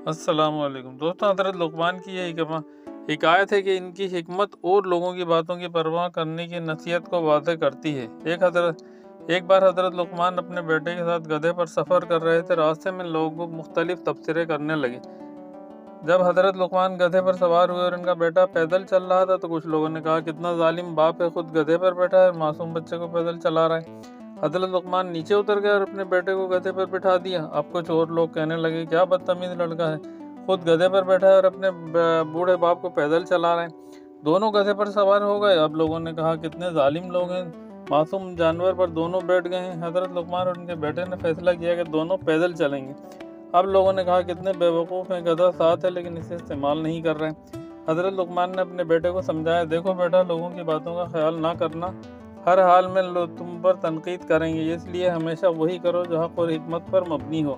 السلام علیکم دوستوں، حضرت لقمان کی یہ حکایت ہے کہ ان کی حکمت اور لوگوں کی باتوں کی پرواہ کرنے کی نصیحت کو واضح کرتی ہے۔ ایک بار حضرت لقمان اپنے بیٹے کے ساتھ گدھے پر سفر کر رہے تھے۔ راستے میں لوگ مختلف تبصرے کرنے لگے۔ جب حضرت لقمان گدھے پر سوار ہوئے اور ان کا بیٹا پیدل چل رہا تھا تو کچھ لوگوں نے کہا، کتنا ظالم باپ ہے، خود گدھے پر بیٹھا ہے اور معصوم بچے کو پیدل چلا رہا ہے۔ حضرت لقمان نیچے اتر گئے اور اپنے بیٹے کو گدھے پر بٹھا دیا۔ اب کچھ اور لوگ کہنے لگے، کیا بدتمیز لڑکا ہے، خود گدھے پر بیٹھا ہے اور اپنے بوڑھے باپ کو پیدل چلا رہے ہیں۔ دونوں گدھے پر سوار ہو گئے۔ اب لوگوں نے کہا، کتنے ظالم لوگ ہیں، معصوم جانور پر دونوں بیٹھ گئے ہیں۔ حضرت لقمان اور ان کے بیٹے نے فیصلہ کیا کہ دونوں پیدل چلیں گے۔ اب لوگوں نے کہا، کتنے بے وقوف ہیں، گدھا ساتھ ہے لیکن اسے استعمال نہیں کر رہے۔ حضرت لقمان نے اپنے بیٹے کو سمجھایا، دیکھو بیٹا، لوگوں کی باتوں کا خیال نہ کرنا، ہر حال میں لوگ تم پر تنقید کریں گے، اس لیے ہمیشہ وہی کرو جو حق اور حکمت پر مبنی ہو۔